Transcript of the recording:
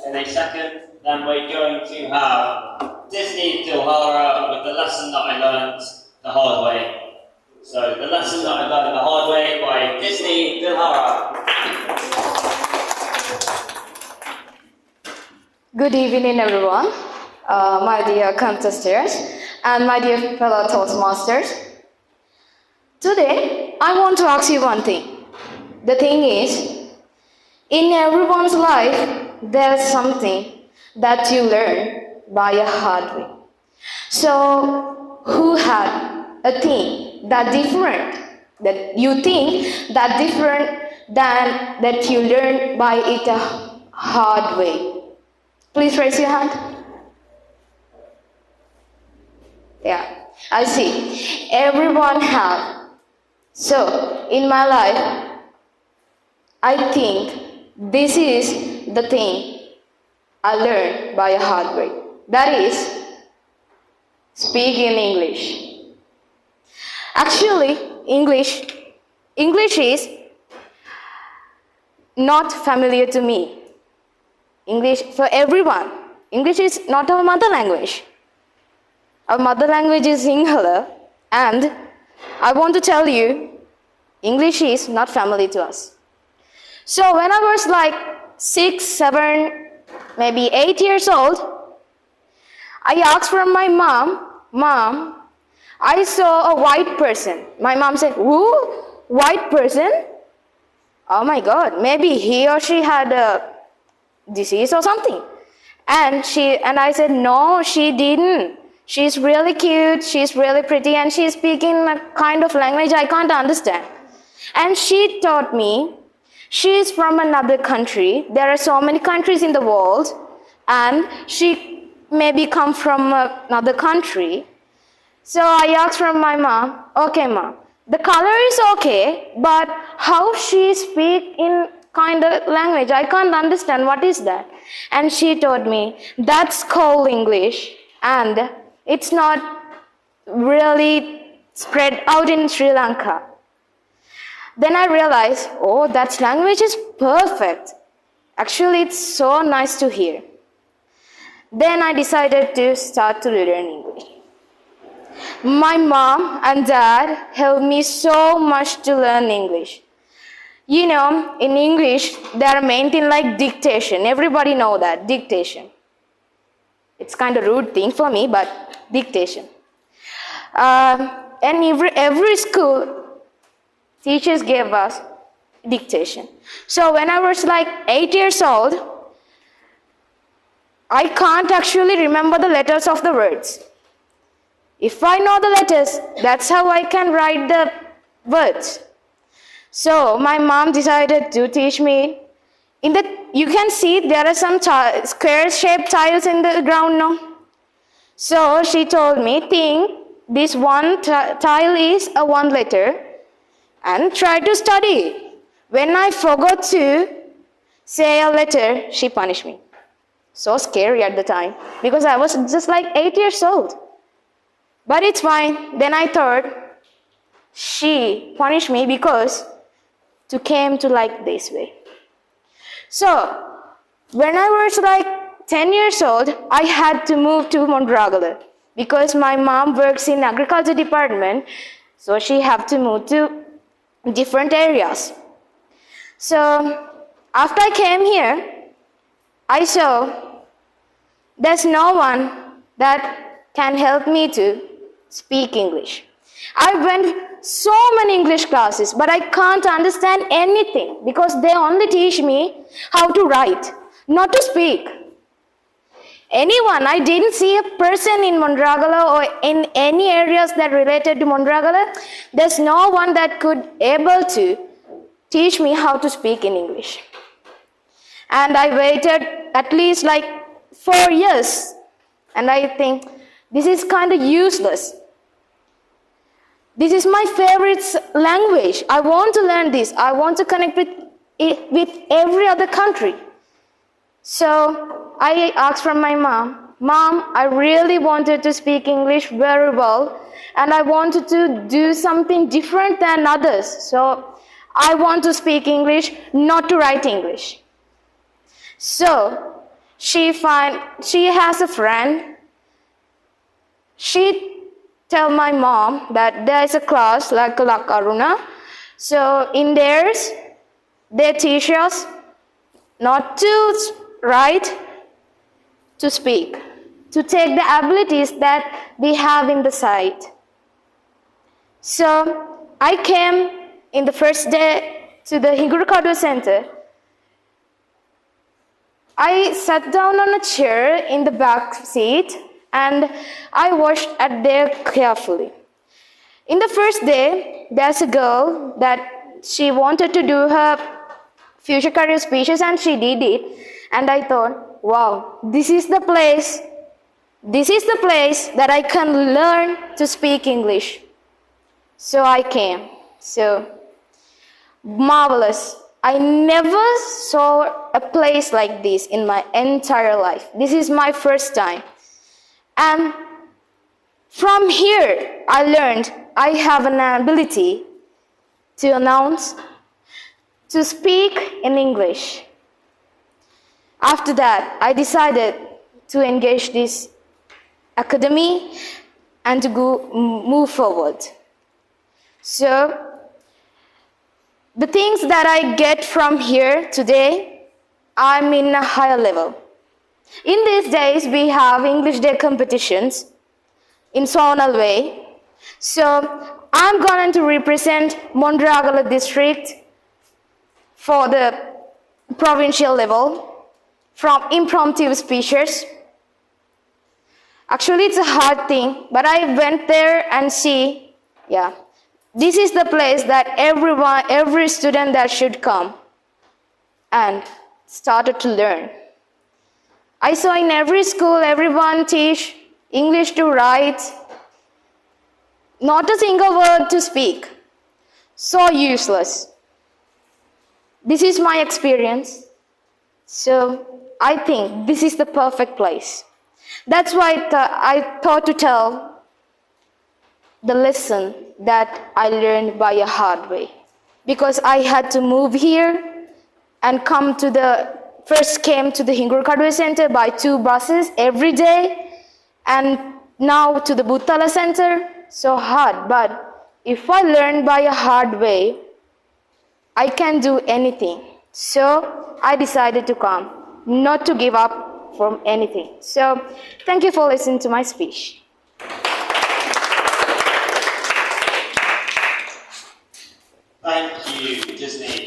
In a second, then we're going to have Disney Dilhara with the lesson that I learned the hard way. So, the lesson that I learned the hard way by Disney Dilhara. Good evening, everyone, my dear contestants and my dear fellow Toastmasters. Today, I want to ask you one thing. The thing is, in everyone's life, there's something that you learn by a hard way. So, who had a thing that different, that you think that different than that you learn by it a hard way? Please raise your hand. Yeah, I see. Everyone have. So, in my life, I think this is the thing I learned by a hard way. That is, speaking English. Actually, English is not familiar to me. English for everyone. English is not our mother language. Our mother language is Sinhala, and I want to tell you, English is not familiar to us. So when I was like 6, 7, maybe 8 years old, I asked from my Mom, I saw a white person. My mom said, who? White person? Oh my God, maybe he or she had a disease or something. And I said, no, she didn't. She's really cute, she's really pretty, and she's speaking a kind of language I can't understand. And she taught me, she's from another country. There are so many countries in the world, and she maybe come from another country. So I asked from my mom, okay mom, the color is okay, but how she speak in kind of language, I can't understand, what is that? And she told me, that's called English, and it's not really spread out in Sri Lanka. Then I realized, oh, that language is perfect. Actually, it's so nice to hear. Then I decided to start to learn English. My mom and dad helped me so much to learn English. You know, in English, there are main things like dictation. Everybody know that, dictation. It's kind of rude thing for me, but dictation. And every school, teachers gave us dictation. So when I was like 8 years old, I can't actually remember the letters of the words. If I know the letters, that's how I can write the words. So my mom decided to teach me. You can see there are some square-shaped tiles in the ground now. So she told me, think this one tile is a one letter and try to study. When I forgot to say a letter, she punished me. So scary at the time because I was just like 8 years old. But it's fine. Then I thought she punished me because to came to like this way. So when I was like 10 years old, I had to move to Mondragala because my mom works in agriculture department, so she had to move to different areas. So after I came here, I saw there's no one that can help me to speak English. I went so many English classes, but I can't understand anything because they only teach me how to write, not to speak. I didn't see a person in Mondragala or in any areas that related to Mondragala. There's no one that could able to teach me how to speak in English. And I waited at least like 4 years. And I think this is kind of useless. This is my favorite language. I want to learn this. I want to connect with every other country. So I asked from my mom, I really wanted to speak English very well, and I wanted to do something different than others. So I want to speak English, not to write English. So she has a friend. She tell my mom that there is a class like Aruna. So in theirs, they teach us not to write, to speak, to take the abilities that we have in the sight. So I came in the first day to the Hingurukadu Center. I sat down on a chair in the back seat and I watched at there carefully. In the first day, there's a girl that she wanted to do her future career speeches and she did it. And I thought, wow, this is the place that I can learn to speak English. So I came. So marvelous. I never saw a place like this in my entire life. This is my first time. And from here, I learned I have an ability to announce, to speak in English. After that, I decided to engage this academy and to move forward. So, the things that I get from here today, I'm in a higher level. In these days, we have English Day competitions in zonal way. So, I'm going to represent Mondragala district for the provincial level from impromptu speeches. Actually, it's a hard thing, but I went there and see, this is the place that every student that should come and started to learn. I saw in every school, everyone teach English to write, not a single word to speak. So useless. This is my experience. So I think this is the perfect place. That's why I thought to tell the lesson that I learned by a hard way. Because I had to move here and came to the Hingurukadu Center by 2 buses every day and now to the Buttala Center. So hard, but if I learn by a hard way, I can do anything. So I decided to come, not to give up from anything. So thank you for listening to my speech. Thank you, Disney.